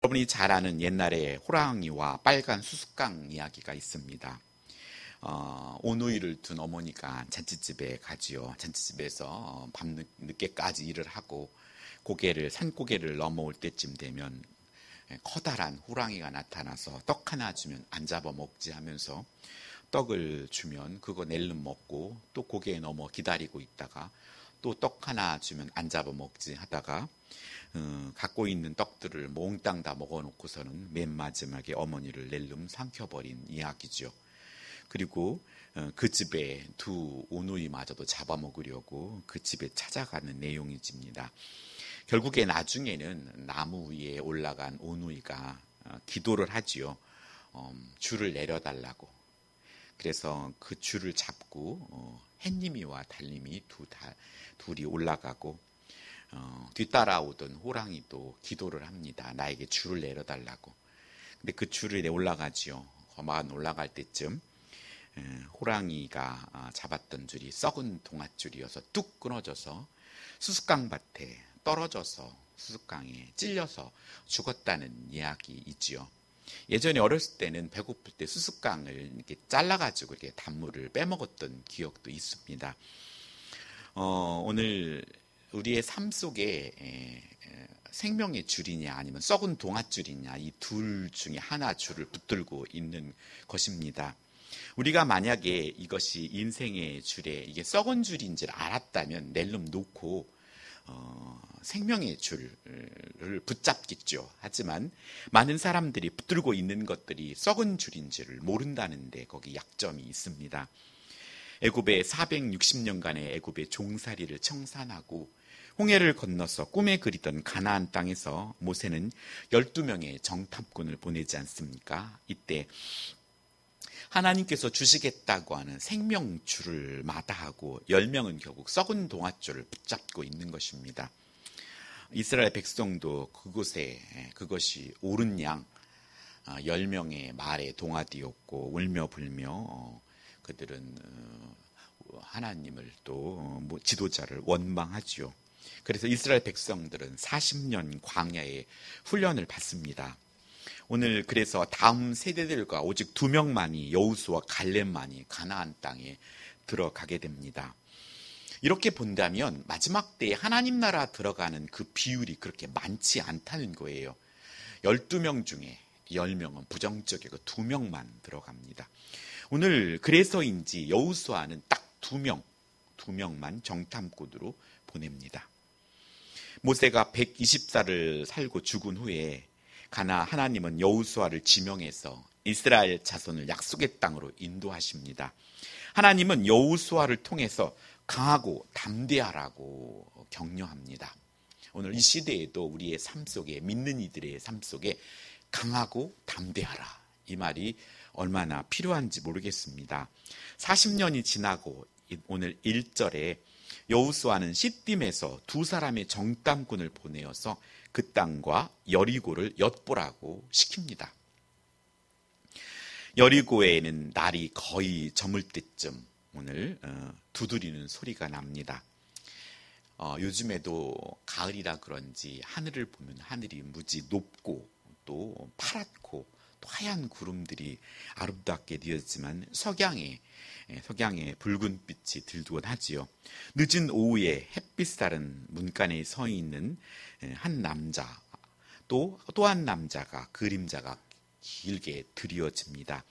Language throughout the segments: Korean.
여러분이 잘 아는 옛날에 호랑이와 빨간 수수깡 이야기가 있습니다. 오누이를 둔 어머니가 잔치집에 가지요. 잔치집에서 밤늦게까지 일을 하고 산고개를 넘어올 때쯤 되면 커다란 호랑이가 나타나서 떡 하나 주면 안 잡아먹지 하면서 떡을 주면 그거 낼름 먹고 또 고개에 넘어 기다리고 있다가 또 떡 하나 주면 안 잡아먹지 하다가 갖고 있는 떡들을 몽땅 다 먹어놓고서는 맨 마지막에 어머니를 낼름 삼켜버린 이야기죠. 그리고 그 집에 두 오누이마저도 잡아먹으려고 그 집에 찾아가는 내용이집니다. 결국에 나중에는 나무 위에 올라간 오누이가 기도를 하지요. 줄을 내려달라고. 그래서 그 줄을 잡고 햇님이와 달님이 둘이 올라가고 뒤따라오던 호랑이도 기도를 합니다. 나에게 줄을 내려달라고. 근데 그 줄을 올라가지요. 거만 올라갈 때쯤 호랑이가 잡았던 줄이 썩은 동아줄이어서 뚝 끊어져서 수수깡밭에 떨어져서 수수깡에 찔려서 죽었다는 이야기이지요. 예전에 어렸을 때는 배고플 때 수수깡을 이렇게 잘라가지고 이렇게 단물을 빼먹었던 기억도 있습니다. 오늘 우리의 삶 속에 생명의 줄이냐 아니면 썩은 동아줄이냐 이 둘 중에 하나 줄을 붙들고 있는 것입니다. 우리가 만약에 이것이 인생의 줄에 이게 썩은 줄인 줄 알았다면 낼름 놓고 생명의 줄을 붙잡겠죠. 하지만 많은 사람들이 붙들고 있는 것들이 썩은 줄인 줄을 모른다는데 거기 약점이 있습니다. 애굽의 460년간의 애굽의 종살이를 청산하고 홍해를 건너서 꿈에 그리던 가나안 땅에서 모세는 12명의 정탐꾼을 보내지 않습니까? 이때 하나님께서 주시겠다고 하는 생명줄을 마다하고 10명은 결국 썩은 동아줄을 붙잡고 있는 것입니다. 이스라엘 백성도 그것이 옳은 양 10명의 말에 동아되었고 울며 불며 그들은 하나님을 또 지도자를 원망하지요. 그래서 이스라엘 백성들은 40년 광야의 훈련을 받습니다. 오늘 그래서 다음 세대들과 오직 2명만이 여호수아 갈렙만이 가나안 땅에 들어가게 됩니다. 이렇게 본다면 마지막 때에 하나님 나라 들어가는 그 비율이 그렇게 많지 않다는 거예요. 12명 중에 10명은 부정적이고 2명만 들어갑니다. 오늘 그래서인지 여호수아는 딱 2명만 정탐꾼으로 보냅니다. 모세가 120살을 살고 죽은 후에 하나님은 여호수아를 지명해서 이스라엘 자손을 약속의 땅으로 인도하십니다. 하나님은 여호수아를 통해서 강하고 담대하라고 격려합니다. 오늘 이 시대에도 우리의 삶 속에 믿는 이들의 삶 속에 강하고 담대하라 이 말이 얼마나 필요한지 모르겠습니다. 40년이 지나고 오늘 1절에 여호수아는 시딤에서 2사람의 정탐꾼을 보내어서 그 땅과 여리고를 엿보라고 시킵니다. 여리고에는 날이 거의 저물 때쯤 오늘 두드리는 소리가 납니다. 요즘에도 가을이라 그런지 하늘을 보면 하늘이 무지 높고 또 파랗고 또 하얀 구름들이 아름답게 되었지만 석양에 붉은 빛이 들곤 하지요. 늦은 오후에 햇빛 바른 문간에 서 있는 한 남자 또 한 남자가 그림자가 길게 드리워집니다.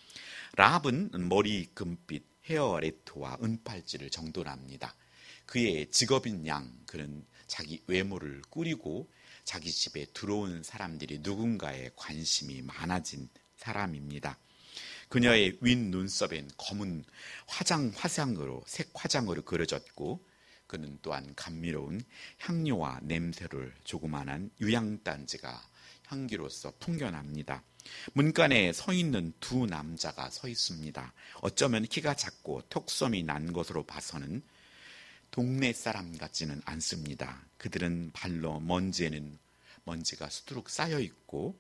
라합은 머리 금빛 헤어레토와 은팔찌를 정돈합니다. 그의 직업인 양 그는 자기 외모를 꾸리고 자기 집에 들어온 사람들이 누군가에 관심이 많아진 사람입니다. 그녀의 윗 눈썹엔 검은 색 화장으로 그려졌고 그는 또한 감미로운 향료와 냄새를 조그만한 유향단지가 향기로서 풍겨납니다. 문간에 서 있는 2 남자가 서 있습니다. 어쩌면 키가 작고 턱섬이 난 것으로 봐서는 동네 사람 같지는 않습니다. 그들은 발로 먼지에는 먼지가 수두룩 쌓여 있고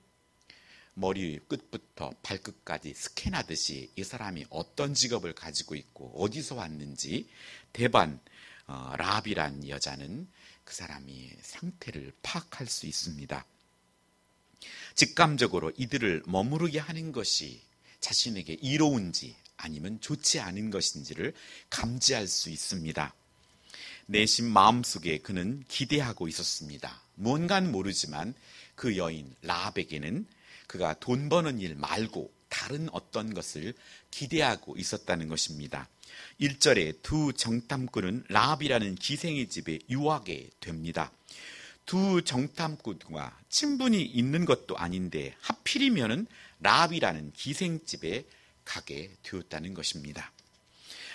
머리 끝부터 발끝까지 스캔하듯이 이 사람이 어떤 직업을 가지고 있고 어디서 왔는지 대반 라합이란 여자는 그 사람이 상태를 파악할 수 있습니다. 직감적으로 이들을 머무르게 하는 것이 자신에게 이로운지 아니면 좋지 않은 것인지를 감지할 수 있습니다. 내심 마음속에 그는 기대하고 있었습니다. 무언가는 모르지만 그 여인 라합에게는 그가 돈 버는 일 말고 다른 어떤 것을 기대하고 있었다는 것입니다. 1절에 두 정탐꾼은 라합이라는 기생의 집에 유하게 됩니다. 두 정탐꾼과 친분이 있는 것도 아닌데 하필이면은 라합이라는 기생집에 가게 되었다는 것입니다.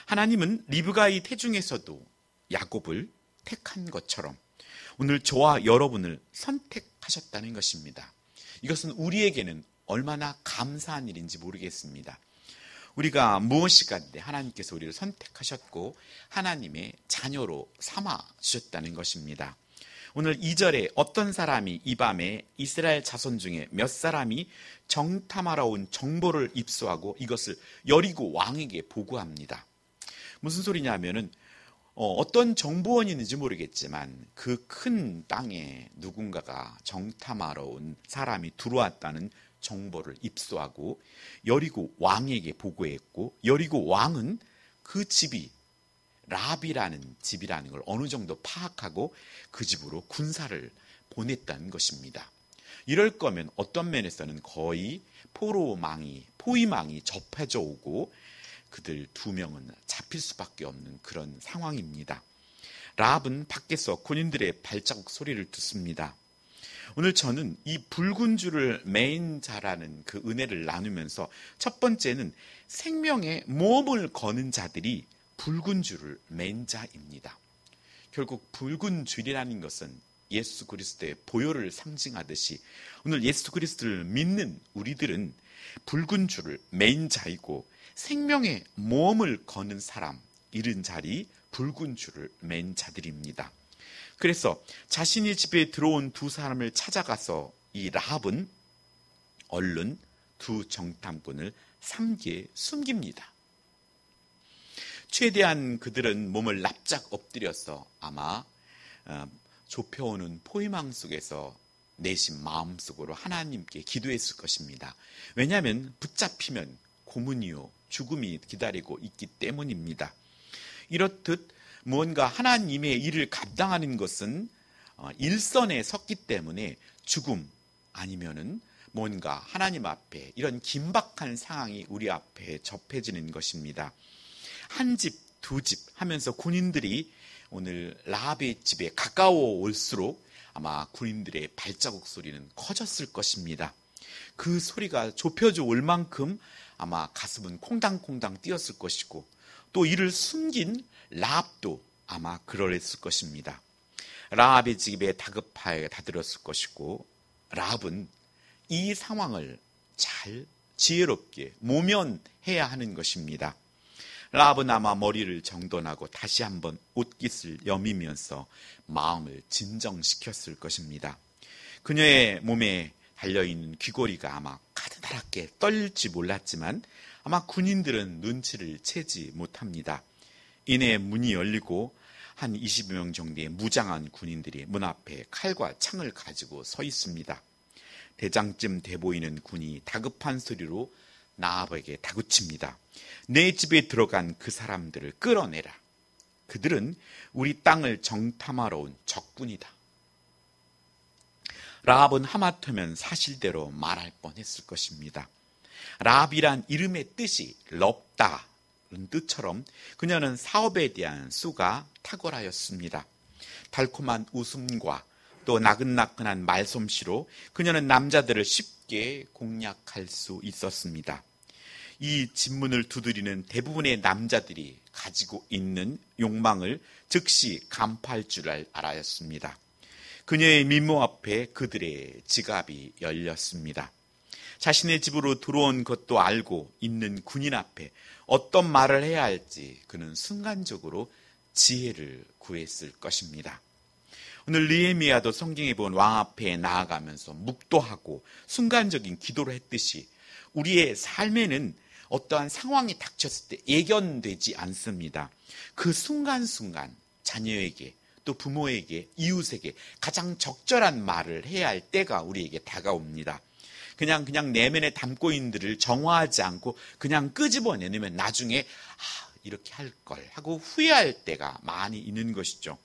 하나님은 리브가의 태중에서도 야곱을 택한 것처럼 오늘 저와 여러분을 선택하셨다는 것입니다. 이것은 우리에게는 얼마나 감사한 일인지 모르겠습니다. 우리가 무엇이 간데 하나님께서 우리를 선택하셨고 하나님의 자녀로 삼아 주셨다는 것입니다. 오늘 2절에 어떤 사람이 이 밤에 이스라엘 자손 중에 몇 사람이 정탐하러 온 정보를 입수하고 이것을 여리고 왕에게 보고합니다. 무슨 소리냐면은 어떤 정보원이 있는지 모르겠지만 그 큰 땅에 누군가가 정탐하러 온 사람이 들어왔다는 정보를 입수하고 여리고 왕에게 보고했고 여리고 왕은 그 집이 라합이라는 집이라는 걸 어느 정도 파악하고 그 집으로 군사를 보냈다는 것입니다. 이럴 거면 어떤 면에서는 거의 포위망이 접해져 오고 그들 두 명은 잡힐 수밖에 없는 그런 상황입니다. 라합은 밖에서 군인들의 발자국 소리를 듣습니다. 오늘 저는 이 붉은 줄을 맨 자라는 그 은혜를 나누면서 첫 번째는 생명의 모험을 거는 자들이 붉은 줄을 맨 자입니다. 결국 붉은 줄이라는 것은 예수 그리스도의 보혈을 상징하듯이 오늘 예수 그리스도를 믿는 우리들은 붉은 줄을 맨 자이고 생명의 모험을 거는 사람, 이른 자리 붉은 줄을 맨 자들입니다. 그래서 자신의 집에 들어온 두 사람을 찾아가서 이 라합은 얼른 두 정탐꾼을 삼기에 숨깁니다. 최대한 그들은 몸을 납작 엎드려서 아마 좁혀오는 포위망 속에서 내심 마음속으로 하나님께 기도했을 것입니다. 왜냐하면 붙잡히면 고문이요 죽음이 기다리고 있기 때문입니다. 이렇듯 무언가 하나님의 일을 감당하는 것은 일선에 섰기 때문에 죽음 아니면은 뭔가 하나님 앞에 이런 긴박한 상황이 우리 앞에 접해지는 것입니다. 한 집, 두 집 하면서 군인들이 오늘 라합의 집에 가까워 올수록 아마 군인들의 발자국 소리는 커졌을 것입니다. 그 소리가 좁혀져 올 만큼 아마 가슴은 콩당콩당 뛰었을 것이고 또 이를 숨긴 라합도 아마 그러했을 것입니다. 라합의 집에 다급하게 다들었을 것이고 라합은 이 상황을 잘 지혜롭게 모면해야 하는 것입니다. 라합은 아마 머리를 정돈하고 다시 한번 옷깃을 여미면서 마음을 진정시켰을 것입니다. 그녀의 몸에 달려있는 귀고리가 아마 가느다랗게 떨릴지 몰랐지만 아마 군인들은 눈치를 채지 못합니다. 이내 문이 열리고 한 20명 정도의 무장한 군인들이 문 앞에 칼과 창을 가지고 서 있습니다. 대장쯤 돼 보이는 군이 다급한 소리로 라합에게 다그칩니다. 내 집에 들어간 그 사람들을 끌어내라. 그들은 우리 땅을 정탐하러 온 적군이다. 라합은 하마터면 사실대로 말할 뻔했을 것입니다. 라합이란 이름의 뜻이 럽다는 뜻처럼 그녀는 사업에 대한 수가 탁월하였습니다. 달콤한 웃음과 또 나긋나긋한 말솜씨로 그녀는 남자들을 쉽게 공략할 수 있었습니다. 이 집문을 두드리는 대부분의 남자들이 가지고 있는 욕망을 즉시 간파할 줄 알았습니다. 그녀의 미모 앞에 그들의 지갑이 열렸습니다. 자신의 집으로 들어온 것도 알고 있는 군인 앞에 어떤 말을 해야 할지 그는 순간적으로 지혜를 구했을 것입니다. 오늘 느헤미야도 성경에 본 왕 앞에 나아가면서 묵도하고 순간적인 기도를 했듯이 우리의 삶에는 어떠한 상황이 닥쳤을 때 예견되지 않습니다. 그 순간순간 자녀에게 또 부모에게, 이웃에게 가장 적절한 말을 해야 할 때가 우리에게 다가옵니다. 그냥 내면에 담고 있는 들을 정화하지 않고 그냥 끄집어내면 나중에 이렇게 할 걸 하고 후회할 때가 많이 있는 것이죠.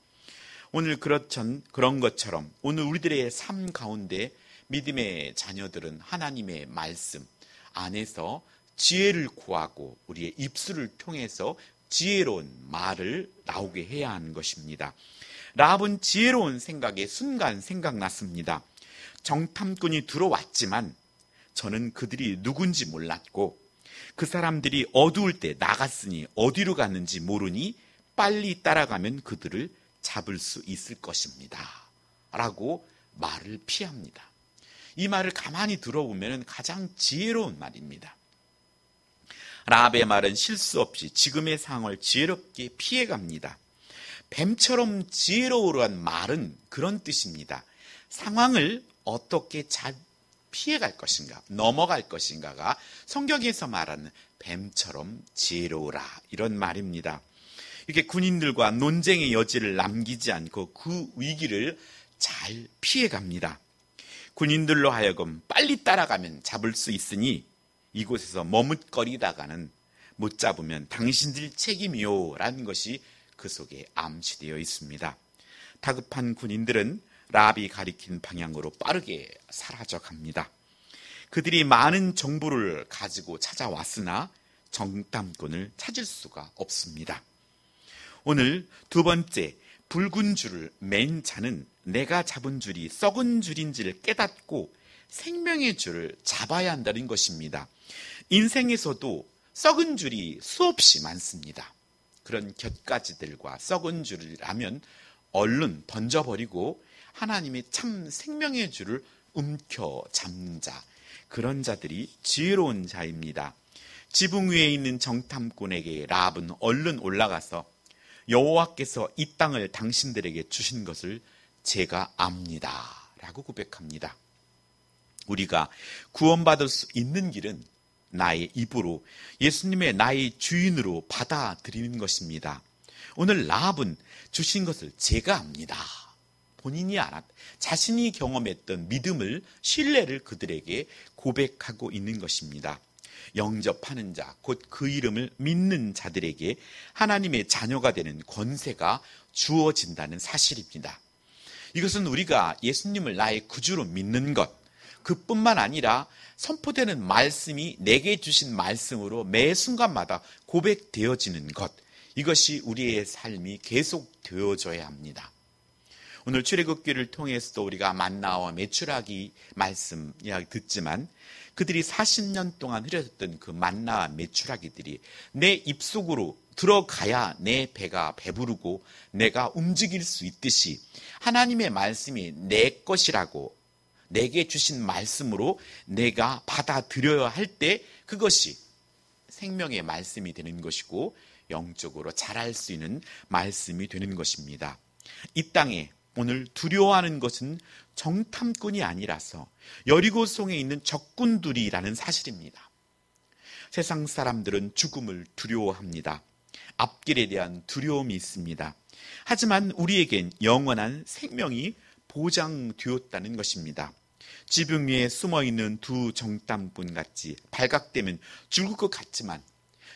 오늘 그런 것처럼 오늘 우리들의 삶 가운데 믿음의 자녀들은 하나님의 말씀 안에서 지혜를 구하고 우리의 입술을 통해서 지혜로운 말을 나오게 해야 하는 것입니다. 라합은 지혜로운 생각에 순간 생각났습니다. 정탐꾼이 들어왔지만 저는 그들이 누군지 몰랐고 그 사람들이 어두울 때 나갔으니 어디로 갔는지 모르니 빨리 따라가면 그들을 잡을 수 있을 것입니다. 라고 말을 피합니다. 이 말을 가만히 들어보면 가장 지혜로운 말입니다. 라합의 말은 실수 없이 지금의 상황을 지혜롭게 피해갑니다. 뱀처럼 지혜로우란 말은 그런 뜻입니다. 상황을 어떻게 잘 피해갈 것인가, 넘어갈 것인가가 성경에서 말하는 뱀처럼 지혜로우라 이런 말입니다. 이렇게 군인들과 논쟁의 여지를 남기지 않고 그 위기를 잘 피해갑니다. 군인들로 하여금 빨리 따라가면 잡을 수 있으니 이곳에서 머뭇거리다가는 못 잡으면 당신들 책임이요 라는 것이 그 속에 암시되어 있습니다. 다급한 군인들은 라합이 가리킨 방향으로 빠르게 사라져갑니다. 그들이 많은 정보를 가지고 찾아왔으나 정탐꾼을 찾을 수가 없습니다. 오늘 두 번째, 붉은 줄을 맨 자는 내가 잡은 줄이 썩은 줄인지를 깨닫고 생명의 줄을 잡아야 한다는 것입니다. 인생에서도 썩은 줄이 수없이 많습니다. 그런 곁가지들과 썩은 줄이라면 얼른 던져버리고 하나님의 참 생명의 줄을 움켜잡는 자, 그런 자들이 지혜로운 자입니다. 지붕 위에 있는 정탐꾼에게 라합은 얼른 올라가서 여호와께서 이 땅을 당신들에게 주신 것을 제가 압니다 라고 고백합니다. 우리가 구원받을 수 있는 길은 나의 입으로 예수님의 나의 주인으로 받아들이는 것입니다. 오늘 라합은 주신 것을 제가 압니다. 본인이 자신이 경험했던 믿음을, 신뢰를 그들에게 고백하고 있는 것입니다. 영접하는 자, 곧 그 이름을 믿는 자들에게 하나님의 자녀가 되는 권세가 주어진다는 사실입니다. 이것은 우리가 예수님을 나의 구주로 믿는 것, 그뿐만 아니라 선포되는 말씀이 내게 주신 말씀으로 매 순간마다 고백되어지는 것, 이것이 우리의 삶이 계속 되어져야 합니다. 오늘 출애굽기를 통해서도 우리가 만나와 메추라기 말씀 이야기 듣지만 그들이 40년 동안 흐려졌던 그 만나와 메추라기들이 내 입속으로 들어가야 내 배가 배부르고 내가 움직일 수 있듯이 하나님의 말씀이 내 것이라고 내게 주신 말씀으로 내가 받아들여야 할 때 그것이 생명의 말씀이 되는 것이고 영적으로 자랄 수 있는 말씀이 되는 것입니다. 이 땅에 오늘 두려워하는 것은 정탐꾼이 아니라서 여리고성에 있는 적군들이라는 사실입니다. 세상 사람들은 죽음을 두려워합니다. 앞길에 대한 두려움이 있습니다. 하지만 우리에겐 영원한 생명이 보장되었다는 것입니다. 지붕 위에 숨어있는 두 정탐꾼 같이 발각되면 죽을 것 같지만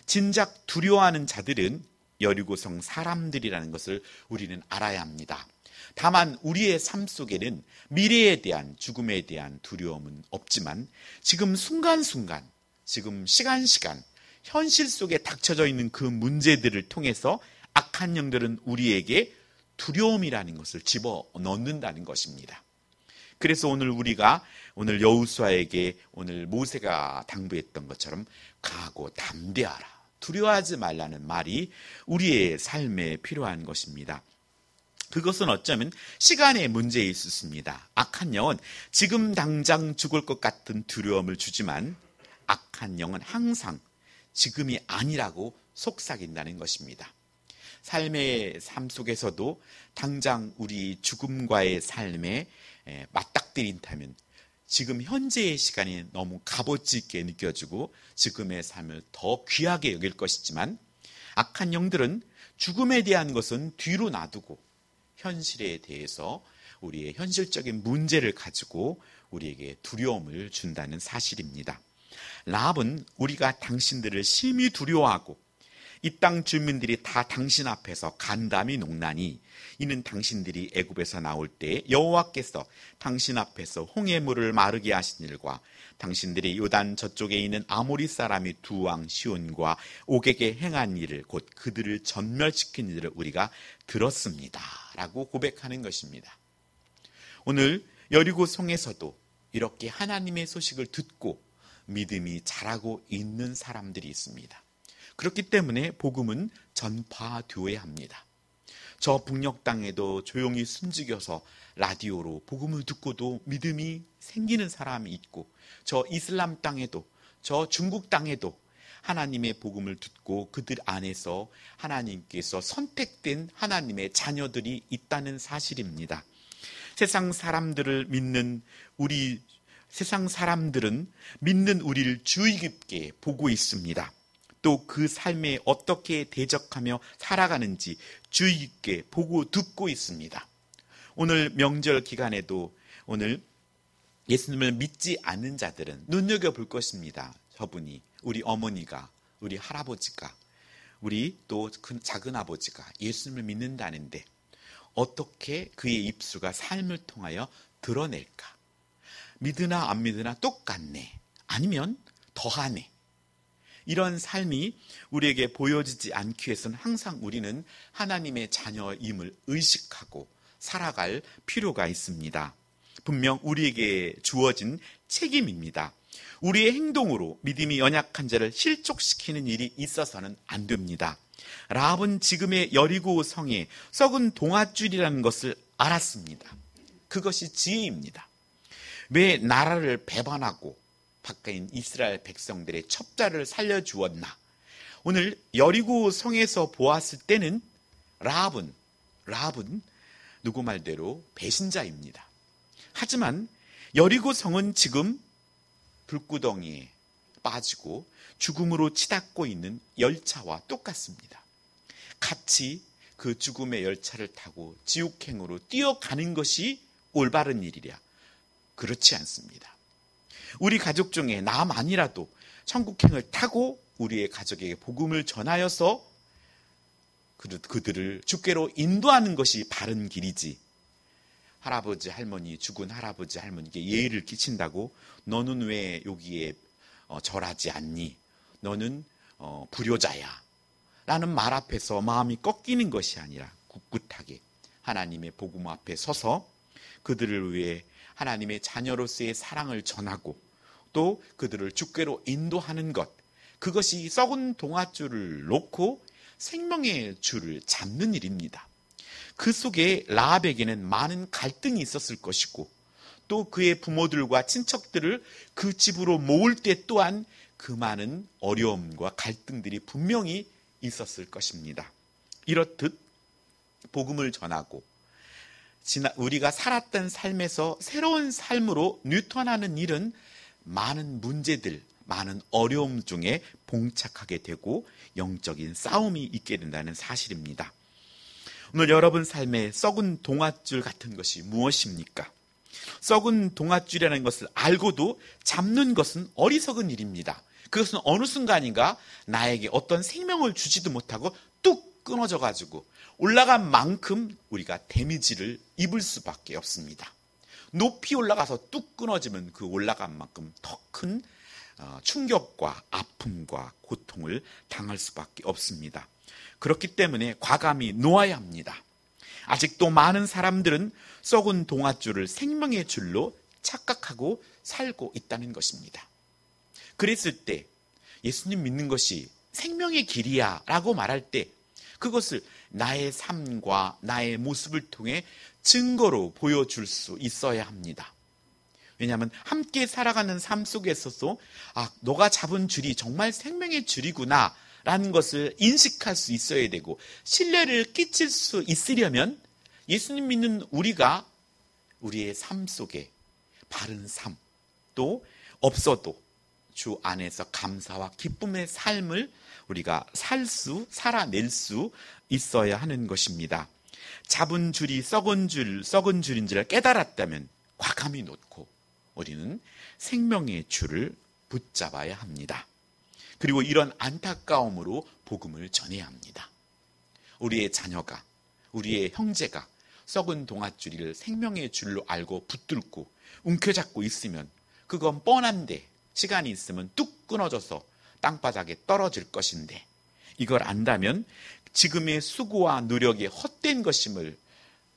진작 두려워하는 자들은 여리고성 사람들이라는 것을 우리는 알아야 합니다. 다만 우리의 삶 속에는 미래에 대한 죽음에 대한 두려움은 없지만 지금 순간순간, 지금 시간 현실 속에 닥쳐져 있는 그 문제들을 통해서 악한 영들은 우리에게 두려움이라는 것을 집어넣는다는 것입니다. 그래서 우리가 오늘 여호수아에게 오늘 모세가 당부했던 것처럼 강하고 담대하라, 두려워하지 말라는 말이 우리의 삶에 필요한 것입니다. 그것은 어쩌면 시간의 문제일 수 있습니다. 악한 영은 지금 당장 죽을 것 같은 두려움을 주지만 악한 영은 항상 지금이 아니라고 속삭인다는 것입니다. 삶의 삶 속에서도 당장 우리 죽음과의 삶에 맞닥뜨린다면 지금 현재의 시간이 너무 값어치 있게 느껴지고 지금의 삶을 더 귀하게 여길 것이지만 악한 영들은 죽음에 대한 것은 뒤로 놔두고 현실에 대해서 우리의 현실적인 문제를 가지고 우리에게 두려움을 준다는 사실입니다. 라합은 우리가 당신들을 심히 두려워하고 이 땅 주민들이 다 당신 앞에서 간담이 농나니 이는 당신들이 애굽에서 나올 때 여호와께서 당신 앞에서 홍해물을 마르게 하신 일과 당신들이 요단 저쪽에 있는 아모리 사람이 두 왕 시온과 옥에게 행한 일을 곧 그들을 전멸시킨 일을 우리가 들었습니다 라고 고백하는 것입니다. 오늘 여리고 성에서도 이렇게 하나님의 소식을 듣고 믿음이 자라고 있는 사람들이 있습니다. 그렇기 때문에 복음은 전파되어야 합니다. 저 북녘 땅에도 조용히 숨죽여서 라디오로 복음을 듣고도 믿음이 생기는 사람이 있고, 저 이슬람 땅에도, 저 중국 땅에도 하나님의 복음을 듣고 그들 안에서 하나님께서 선택된 하나님의 자녀들이 있다는 사실입니다. 세상 사람들은 믿는 우리를 주의 깊게 보고 있습니다. 또 그 삶에 어떻게 대적하며 살아가는지 주의 깊게 보고 듣고 있습니다. 오늘 명절 기간에도 오늘 예수님을 믿지 않는 자들은 눈여겨볼 것입니다. 저분이, 우리 어머니가, 우리 할아버지가, 우리 또 작은 아버지가 예수님을 믿는다는데 어떻게 그의 입술과 삶을 통하여 드러낼까? 믿으나 안 믿으나 똑같네. 아니면 더하네. 이런 삶이 우리에게 보여지지 않기 위해서는 항상 우리는 하나님의 자녀임을 의식하고 살아갈 필요가 있습니다. 분명 우리에게 주어진 책임입니다. 우리의 행동으로 믿음이 연약한 자를 실족시키는 일이 있어서는 안 됩니다. 라합은 지금의 여리고 성에 썩은 동아줄이라는 것을 알았습니다. 그것이 지혜입니다. 왜 나라를 배반하고 바깥인 이스라엘 백성들의 첩자를 살려주었나? 오늘 여리고 성에서 보았을 때는 라합은 누구 말대로 배신자입니다. 하지만 여리고 성은 지금 불구덩이에 빠지고 죽음으로 치닫고 있는 열차와 똑같습니다. 같이 그 죽음의 열차를 타고 지옥행으로 뛰어가는 것이 올바른 일이랴? 그렇지 않습니다. 우리 가족 중에 나만이라도 천국행을 타고 우리의 가족에게 복음을 전하여서 그들을 주께로 인도하는 것이 바른 길이지, 할아버지 할머니, 죽은 할아버지 할머니께 예의를 끼친다고 너는 왜 여기에 절하지 않니? 너는 불효자야 라는 말 앞에서 마음이 꺾이는 것이 아니라 꿋꿋하게 하나님의 복음 앞에 서서 그들을 위해 하나님의 자녀로서의 사랑을 전하고 또 그들을 주께로 인도하는 것, 그것이 썩은 동아줄을 놓고 생명의 줄을 잡는 일입니다. 그 속에 라합에게는 많은 갈등이 있었을 것이고 또 그의 부모들과 친척들을 그 집으로 모을 때 또한 그 많은 어려움과 갈등들이 분명히 있었을 것입니다. 이렇듯 복음을 전하고 우리가 살았던 삶에서 새로운 삶으로 뉴턴하는 일은 많은 문제들, 많은 어려움 중에 봉착하게 되고 영적인 싸움이 있게 된다는 사실입니다. 오늘 여러분 삶에 썩은 동아줄 같은 것이 무엇입니까? 썩은 동아줄이라는 것을 알고도 잡는 것은 어리석은 일입니다. 그것은 어느 순간인가 나에게 어떤 생명을 주지도 못하고 뚝 끊어져 가지고 올라간 만큼 우리가 데미지를 입을 수밖에 없습니다. 높이 올라가서 뚝 끊어지면 그 올라간 만큼 더 큰 충격과 아픔과 고통을 당할 수밖에 없습니다. 그렇기 때문에 과감히 놓아야 합니다. 아직도 많은 사람들은 썩은 동아줄을 생명의 줄로 착각하고 살고 있다는 것입니다. 그랬을 때 예수님 믿는 것이 생명의 길이야 라고 말할 때 그것을 나의 삶과 나의 모습을 통해 증거로 보여줄 수 있어야 합니다. 왜냐하면 함께 살아가는 삶 속에서도 너가 잡은 줄이 정말 생명의 줄이구나 라는 것을 인식할 수 있어야 되고, 신뢰를 끼칠 수 있으려면 예수님 믿는 우리가 우리의 삶 속에 바른 삶, 또 없어도 주 안에서 감사와 기쁨의 삶을 우리가 살아낼 수 있어야 하는 것입니다. 잡은 줄이 썩은 줄인 줄 깨달았다면 과감히 놓고 우리는 생명의 줄을 붙잡아야 합니다. 그리고 이런 안타까움으로 복음을 전해야 합니다. 우리의 자녀가, 우리의 형제가 썩은 동아줄을 생명의 줄로 알고 붙들고 움켜잡고 있으면 그건 뻔한데 시간이 있으면 뚝 끊어져서 땅바닥에 떨어질 것인데, 이걸 안다면 지금의 수고와 노력이 헛된 것임을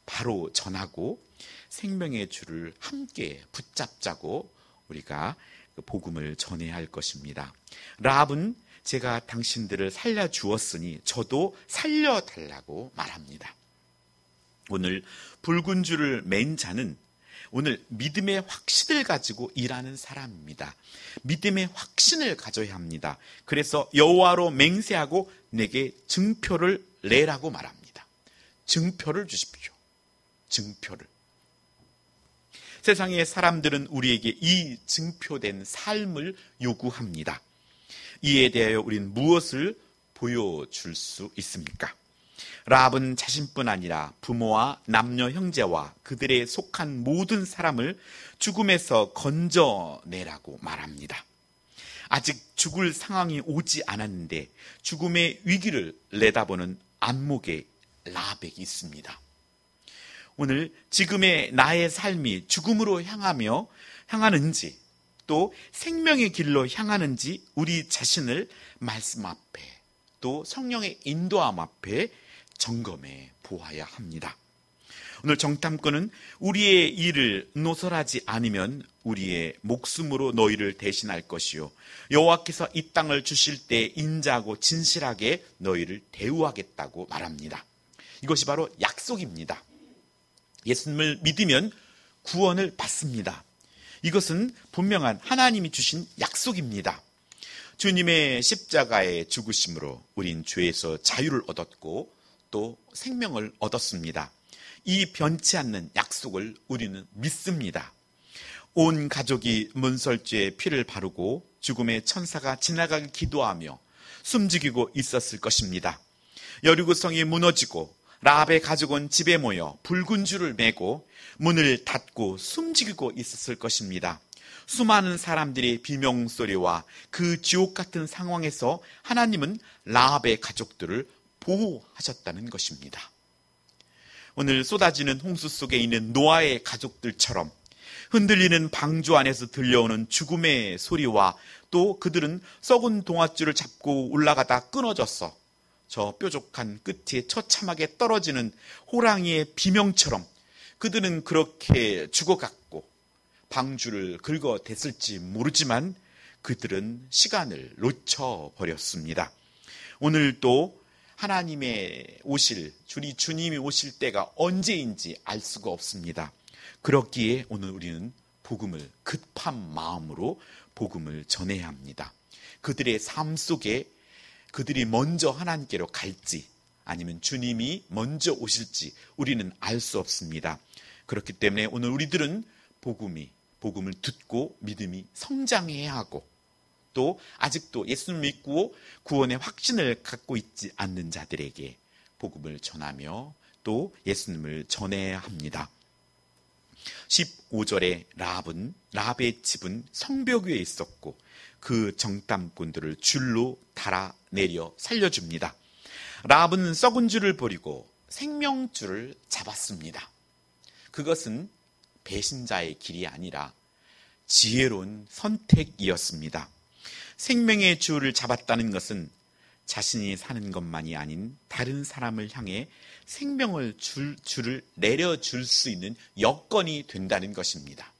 바로 전하고 생명의 줄을 함께 붙잡자고 우리가 복음을 전해야 할 것입니다. 라합은 제가 당신들을 살려주었으니 저도 살려달라고 말합니다. 오늘 붉은 줄을 맨 자는 오늘 믿음의 확신을 가지고 일하는 사람입니다. 믿음의 확신을 가져야 합니다. 그래서 여호와로 맹세하고 내게 증표를 내라고 말합니다. 증표를 주십시오. 증표를. 세상의 사람들은 우리에게 이 증표된 삶을 요구합니다. 이에 대하여 우리는 무엇을 보여줄 수 있습니까? 라합은 자신뿐 아니라 부모와 남녀 형제와 그들에 속한 모든 사람을 죽음에서 건져내라고 말합니다. 아직 죽을 상황이 오지 않았는데 죽음의 위기를 내다보는 안목의 라합에게 있습니다. 오늘 지금의 나의 삶이 죽음으로 향하는지 또 생명의 길로 향하는지 우리 자신을 말씀 앞에 또 성령의 인도함 앞에 점검해 보아야 합니다. 오늘 정탐꾼은 우리의 일을 노설하지 않으면 우리의 목숨으로 너희를 대신할 것이요 여호와께서 이 땅을 주실 때 인자하고 진실하게 너희를 대우하겠다고 말합니다. 이것이 바로 약속입니다. 예수님을 믿으면 구원을 받습니다. 이것은 분명한 하나님이 주신 약속입니다. 주님의 십자가의 죽으심으로 우린 죄에서 자유를 얻었고 또 생명을 얻었습니다. 이 변치 않는 약속을 우리는 믿습니다. 온 가족이 문설주에 피를 바르고 죽음의 천사가 지나가길 기도하며 숨죽이고 있었을 것입니다. 여리고성이 무너지고 라합의 가족은 집에 모여 붉은 줄을 메고 문을 닫고 숨죽이고 있었을 것입니다. 수많은 사람들의 비명소리와 그 지옥 같은 상황에서 하나님은 라합의 가족들을 보호하셨다는 것입니다. 오늘 쏟아지는 홍수 속에 있는 노아의 가족들처럼 흔들리는 방주 안에서 들려오는 죽음의 소리와 또 그들은 썩은 동아줄을 잡고 올라가다 끊어졌어 저 뾰족한 끝에 처참하게 떨어지는 호랑이의 비명처럼 그들은 그렇게 죽어갔고 방주를 긁어댔을지 모르지만 그들은 시간을 놓쳐버렸습니다. 오늘도 하나님의 주님이 오실 때가 언제인지 알 수가 없습니다. 그렇기에 오늘 우리는 복음을 급한 마음으로 복음을 전해야 합니다. 그들의 삶 속에 그들이 먼저 하나님께로 갈지 아니면 주님이 먼저 오실지 우리는 알 수 없습니다. 그렇기 때문에 오늘 우리들은 복음을 듣고 믿음이 성장해야 하고 또 아직도 예수님을 믿고 구원의 확신을 갖고 있지 않는 자들에게 복음을 전하며 또 예수님을 전해야 합니다. 15절에 라합의 집은 성벽 위에 있었고 그 정탐꾼들을 줄로 달아내려 살려줍니다. 라합은 썩은 줄을 버리고 생명줄을 잡았습니다. 그것은 배신자의 길이 아니라 지혜로운 선택이었습니다. 생명의 줄을 잡았다는 것은 자신이 사는 것만이 아닌 다른 사람을 향해 생명을 줄을 내려줄 수 있는 여건이 된다는 것입니다.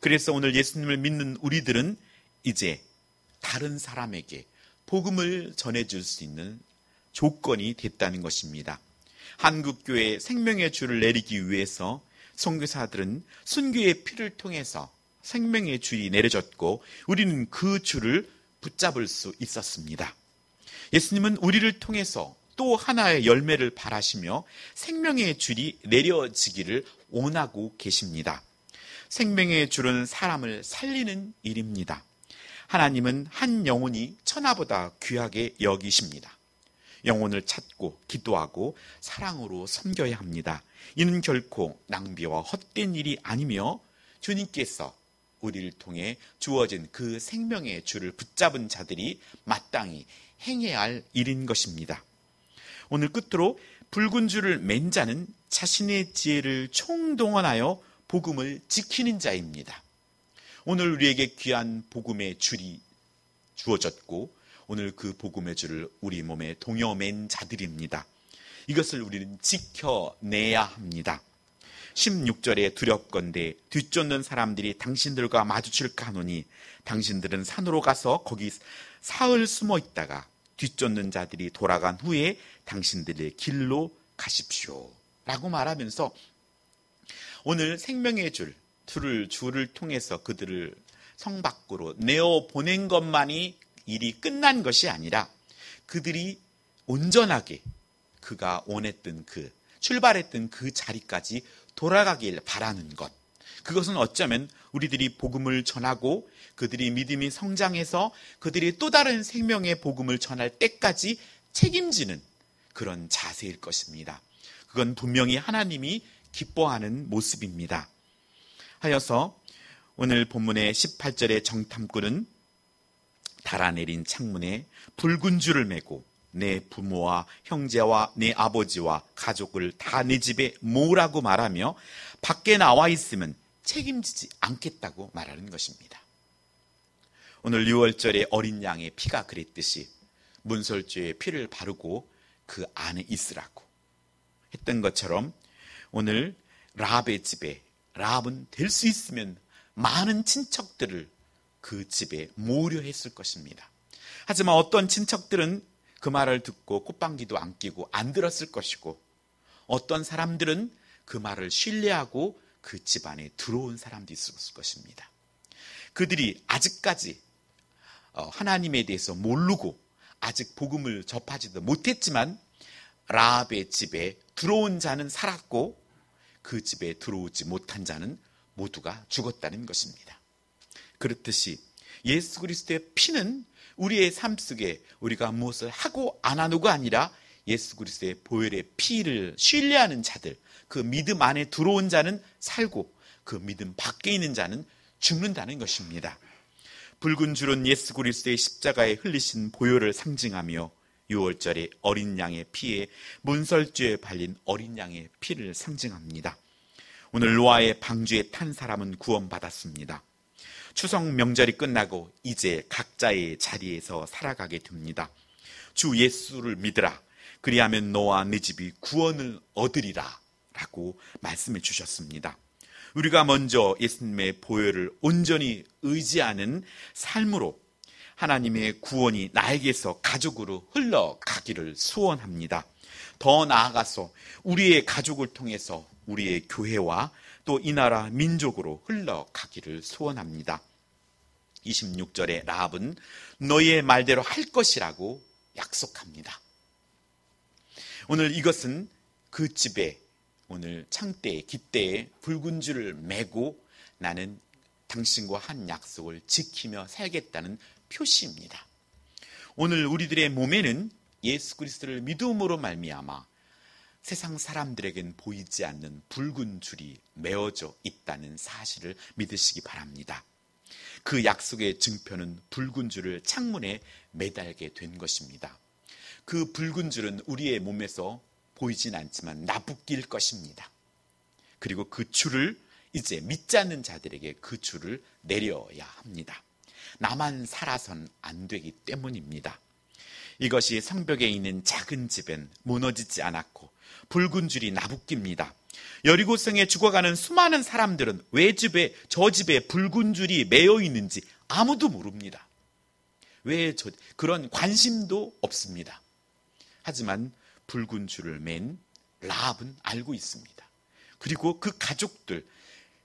그래서 오늘 예수님을 믿는 우리들은 이제 다른 사람에게 복음을 전해줄 수 있는 조건이 됐다는 것입니다. 한국교회에 생명의 줄을 내리기 위해서 선교사들은 순교의 피를 통해서 생명의 줄이 내려졌고 우리는 그 줄을 붙잡을 수 있었습니다. 예수님은 우리를 통해서 또 하나의 열매를 바라시며 생명의 줄이 내려지기를 원하고 계십니다. 생명의 줄은 사람을 살리는 일입니다. 하나님은 한 영혼이 천하보다 귀하게 여기십니다. 영혼을 찾고 기도하고 사랑으로 섬겨야 합니다. 이는 결코 낭비와 헛된 일이 아니며 주님께서 우리를 통해 주어진 그 생명의 줄을 붙잡은 자들이 마땅히 행해야 할 일인 것입니다. 오늘 끝으로 붉은 줄을 맨 자는 자신의 지혜를 총동원하여 복음을 지키는 자입니다. 오늘 우리에게 귀한 복음의 줄이 주어졌고 오늘 그 복음의 줄을 우리 몸에 동여맨 자들입니다. 이것을 우리는 지켜내야 합니다. 16절에 두렵건대 뒤쫓는 사람들이 당신들과 마주칠까 하노니 당신들은 산으로 가서 거기 사흘 숨어 있다가 뒤쫓는 자들이 돌아간 후에 당신들의 길로 가십시오 라고 말하면서 오늘 생명의 줄을 통해서 그들을 성 밖으로 내어보낸 것만이 일이 끝난 것이 아니라 그들이 온전하게 그가 원했던 출발했던 그 자리까지 돌아가길 바라는 것, 그것은 어쩌면 우리들이 복음을 전하고 그들이 믿음이 성장해서 그들이 또 다른 생명의 복음을 전할 때까지 책임지는 그런 자세일 것입니다. 그건 분명히 하나님이 기뻐하는 모습입니다. 하여서 오늘 본문의 18절의 정탐꾼은 달아내린 창문에 붉은 줄을 매고 내 부모와 형제와 내 아버지와 가족을 다 내 집에 모으라고 말하며 밖에 나와 있으면 책임지지 않겠다고 말하는 것입니다. 오늘 6월절에 어린 양의 피가 그랬듯이 문설주의 피를 바르고 그 안에 있으라고 했던 것처럼 오늘 라합의 집에, 라합은 될 수 있으면 많은 친척들을 그 집에 모으려 했을 것입니다. 하지만 어떤 친척들은 그 말을 듣고 콧방귀도 안 끼고 안 들었을 것이고 어떤 사람들은 그 말을 신뢰하고 그 집안에 들어온 사람도 있었을 것입니다. 그들이 아직까지 하나님에 대해서 모르고 아직 복음을 접하지도 못했지만 라합의 집에 들어온 자는 살았고 그 집에 들어오지 못한 자는 모두가 죽었다는 것입니다. 그렇듯이 예수 그리스도의 피는 우리의 삶 속에 우리가 무엇을 하고 안 하노가 아니라 예수 그리스도의 보혈의 피를 신뢰하는 자들, 그 믿음 안에 들어온 자는 살고 그 믿음 밖에 있는 자는 죽는다는 것입니다. 붉은 줄은 예수 그리스도의 십자가에 흘리신 보혈을 상징하며 6월절에 어린 양의 피에 문설주에 발린 어린 양의 피를 상징합니다. 오늘 노아의 방주에 탄 사람은 구원받았습니다. 추석 명절이 끝나고 이제 각자의 자리에서 살아가게 됩니다. 주 예수를 믿으라. 그리하면 너와 네 집이 구원을 얻으리라 라고 말씀해 주셨습니다. 우리가 먼저 예수님의 보혈을 온전히 의지하는 삶으로 하나님의 구원이 나에게서 가족으로 흘러가기를 소원합니다. 더 나아가서 우리의 가족을 통해서 우리의 교회와 또 이 나라 민족으로 흘러가기를 소원합니다. 26절에 라합은 너희의 말대로 할 것이라고 약속합니다. 오늘 이것은 그 집에 오늘 창대에 깃대에 붉은 줄을 매고 나는 당신과 한 약속을 지키며 살겠다는 표시입니다. 오늘 우리들의 몸에는 예수 그리스도를 믿음으로 말미암아 세상 사람들에겐 보이지 않는 붉은 줄이 메어져 있다는 사실을 믿으시기 바랍니다. 그 약속의 증표는 붉은 줄을 창문에 매달게 된 것입니다. 그 붉은 줄은 우리의 몸에서 보이진 않지만 나부낄 것입니다. 그리고 그 줄을 이제 믿지 않는 자들에게 그 줄을 내려야 합니다. 나만 살아선 안 되기 때문입니다. 이것이 성벽에 있는 작은 집엔 무너지지 않았고 붉은 줄이 나부낍니다. 여리고성에 죽어가는 수많은 사람들은 왜 저 집에 붉은 줄이 매여 있는지 아무도 모릅니다. 왜 그런 관심도 없습니다. 하지만 붉은 줄을 맨 라합은 알고 있습니다. 그리고 그 가족들,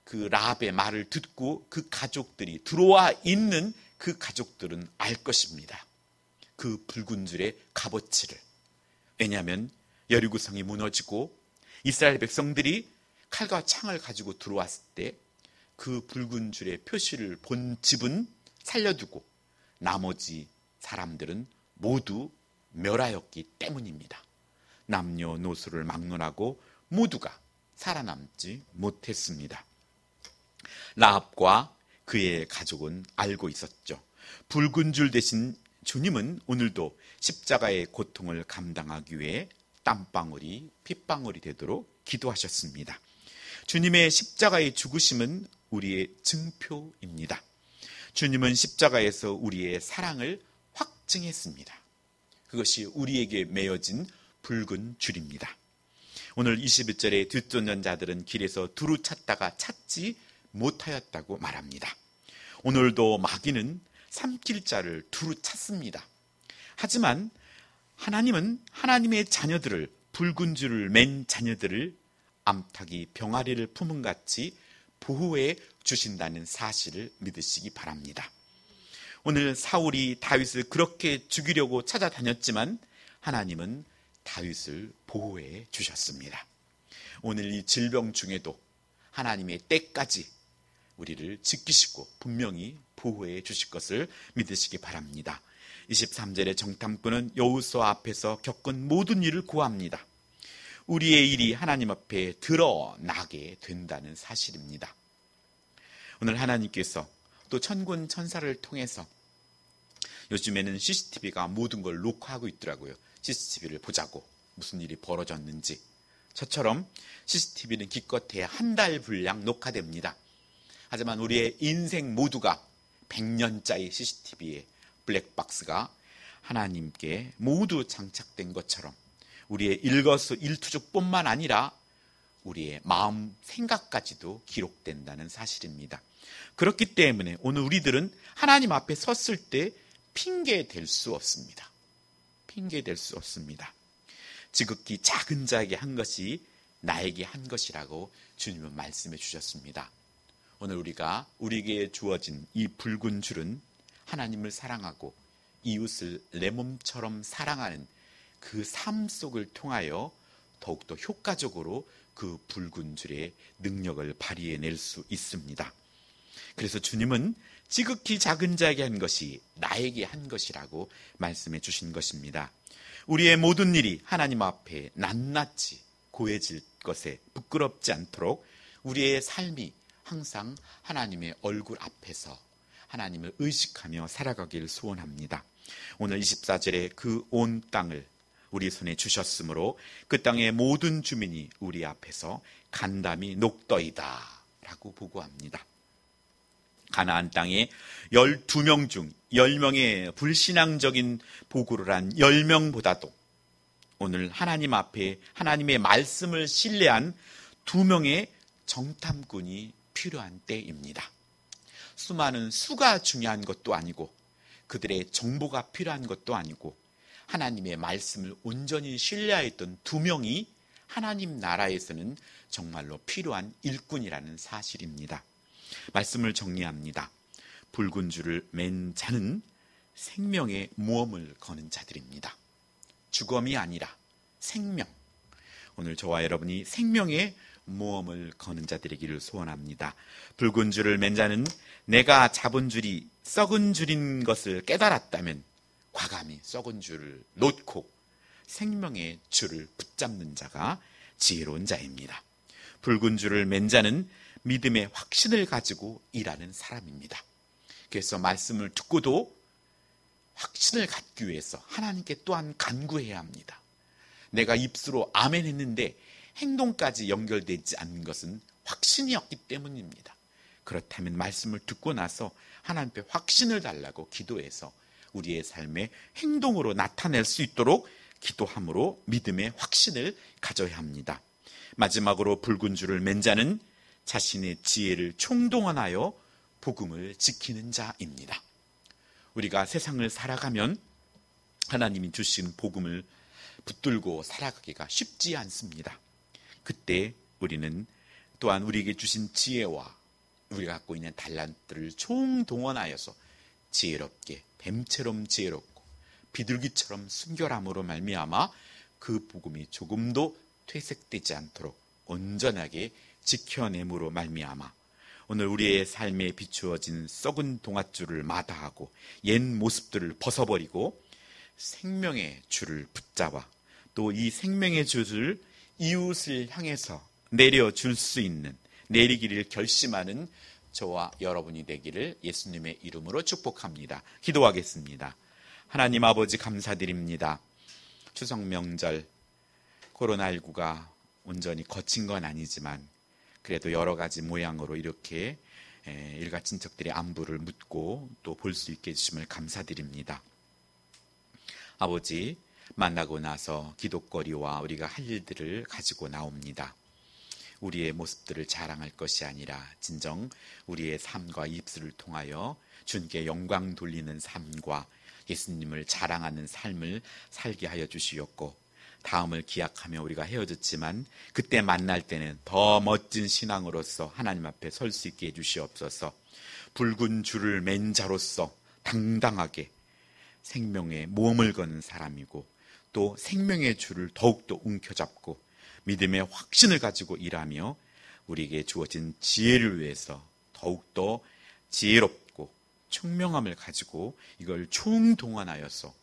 그 라합의 말을 듣고 그 가족들이 들어와 있는 그 가족들은 알 것입니다. 그 붉은 줄의 값어치를. 왜냐하면 여리고성이 무너지고 이스라엘 백성들이 칼과 창을 가지고 들어왔을 때 그 붉은 줄의 표시를 본 집은 살려두고 나머지 사람들은 모두 멸하였기 때문입니다. 남녀노소를 막론하고 모두가 살아남지 못했습니다. 라합과 그의 가족은 알고 있었죠. 붉은 줄 대신 주님은 오늘도 십자가의 고통을 감당하기 위해 땀방울이 핏방울이 되도록 기도하셨습니다. 주님의 십자가의 죽으심은 우리의 증표입니다. 주님은 십자가에서 우리의 사랑을 확증했습니다. 그것이 우리에게 매어진 붉은 줄입니다. 오늘 21절에 뒷쫓는 자들은 길에서 두루 찾다가 찾지 못하였다고 말합니다. 오늘도 마귀는 삼킬 자를 두루 찾습니다. 하지만 하나님은 하나님의 자녀들을, 붉은 줄을 맨 자녀들을 암탉이 병아리를 품은 같이 보호해 주신다는 사실을 믿으시기 바랍니다. 오늘 사울이 다윗을 그렇게 죽이려고 찾아다녔지만 하나님은 다윗을 보호해 주셨습니다. 오늘 이 질병 중에도 하나님의 때까지 우리를 지키시고 분명히 보호해 주실 것을 믿으시기 바랍니다. 23절의 정탐꾼은 여호수아 앞에서 겪은 모든 일을 고합니다. 우리의 일이 하나님 앞에 드러나게 된다는 사실입니다. 오늘 하나님께서 또 천군 천사를 통해서 요즘에는 CCTV가 모든 걸 녹화하고 있더라고요. CCTV를 보자고 무슨 일이 벌어졌는지. 저처럼 CCTV는 기껏해야 한 달 분량 녹화됩니다. 하지만 우리의 인생 모두가 100년짜리 CCTV의 블랙박스가 하나님께 모두 장착된 것처럼 우리의 일거수일투족뿐만 아니라 우리의 마음 생각까지도 기록된다는 사실입니다. 그렇기 때문에 오늘 우리들은 하나님 앞에 섰을 때 핑계 댈 수 없습니다. 핑계 댈 수 없습니다. 지극히 작은 자에게 한 것이 나에게 한 것이라고 주님은 말씀해 주셨습니다. 오늘 우리에게 주어진 이 붉은 줄은 하나님을 사랑하고 이웃을 내 몸처럼 사랑하는 그 삶 속을 통하여 더욱더 효과적으로 그 붉은 줄의 능력을 발휘해낼 수 있습니다. 그래서 주님은 지극히 작은 자에게 한 것이 나에게 한 것이라고 말씀해 주신 것입니다. 우리의 모든 일이 하나님 앞에 낱낱이 고해질 것에 부끄럽지 않도록 우리의 삶이 항상 하나님의 얼굴 앞에서 하나님을 의식하며 살아가길 소원합니다. 오늘 24절에 그 온 땅을 우리 손에 주셨으므로 그 땅의 모든 주민이 우리 앞에서 간담이 녹더이다 라고 보고합니다. 가나안 땅에 12명 중 10명의 불신앙적인 보고를 한 10명보다도 오늘 하나님 앞에 하나님의 말씀을 신뢰한 2명의 정탐꾼이 필요한 때입니다. 수많은 수가 중요한 것도 아니고 그들의 정보가 필요한 것도 아니고 하나님의 말씀을 온전히 신뢰했던 2명이 하나님 나라에서는 정말로 필요한 일꾼이라는 사실입니다. 말씀을 정리합니다. 붉은 줄을 맨 자는 생명의 모험을 거는 자들입니다. 죽음이 아니라 생명. 오늘 저와 여러분이 생명의 모험을 거는 자들이기를 소원합니다. 붉은 줄을 맨 자는 내가 잡은 줄이 썩은 줄인 것을 깨달았다면 과감히 썩은 줄을 놓고 생명의 줄을 붙잡는 자가 지혜로운 자입니다. 붉은 줄을 맨 자는 믿음의 확신을 가지고 일하는 사람입니다. 그래서 말씀을 듣고도 확신을 갖기 위해서 하나님께 또한 간구해야 합니다. 내가 입으로 아멘 했는데 행동까지 연결되지 않는 것은 확신이었기 때문입니다. 그렇다면 말씀을 듣고 나서 하나님께 확신을 달라고 기도해서 우리의 삶의 행동으로 나타낼 수 있도록 기도함으로 믿음의 확신을 가져야 합니다. 마지막으로 붉은 줄을 맨 자는 자신의 지혜를 총동원하여 복음을 지키는 자입니다. 우리가 세상을 살아가면 하나님이 주신 복음을 붙들고 살아가기가 쉽지 않습니다. 그때 우리는 또한 우리에게 주신 지혜와 우리가 갖고 있는 달란트를 총동원하여서 지혜롭게 뱀처럼 지혜롭고 비둘기처럼 순결함으로 말미암아 그 복음이 조금도 퇴색되지 않도록 온전하게 지켜냄으로 말미암아 오늘 우리의 삶에 비추어진 썩은 동아줄을 마다하고 옛 모습들을 벗어버리고 생명의 줄을 붙잡아 또 이 생명의 줄을 이웃을 향해서 내려줄 수 있는, 내리기를 결심하는 저와 여러분이 되기를 예수님의 이름으로 축복합니다. 기도하겠습니다. 하나님 아버지 감사드립니다. 추석 명절 코로나19가 온전히 거친 건 아니지만 그래도 여러 가지 모양으로 이렇게 일가 친척들의 안부를 묻고 또 볼 수 있게 해주심을 감사드립니다. 아버지, 만나고 나서 기독거리와 우리가 할 일들을 가지고 나옵니다. 우리의 모습들을 자랑할 것이 아니라 진정 우리의 삶과 입술을 통하여 주님께 영광 돌리는 삶과 예수님을 자랑하는 삶을 살게 하여 주시옵고, 다음을 기약하며 우리가 헤어졌지만 그때 만날 때는 더 멋진 신앙으로서 하나님 앞에 설 수 있게 해주시옵소서. 붉은 줄을 맨 자로서 당당하게 생명에 몸을 거는 사람이고 또 생명의 줄을 더욱더 움켜잡고 믿음의 확신을 가지고 일하며 우리에게 주어진 지혜를 위해서 더욱더 지혜롭고 총명함을 가지고 이걸 총동원하여서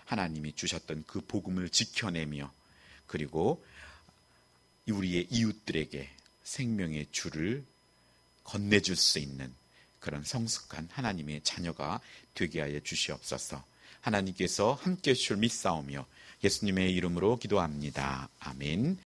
하나님이 주셨던 그 복음을 지켜내며 그리고 우리의 이웃들에게 생명의 줄을 건네줄 수 있는 그런 성숙한 하나님의 자녀가 되게 하여 주시옵소서. 하나님께서 함께 해 주실 믿사오며 예수님의 이름으로 기도합니다. 아멘.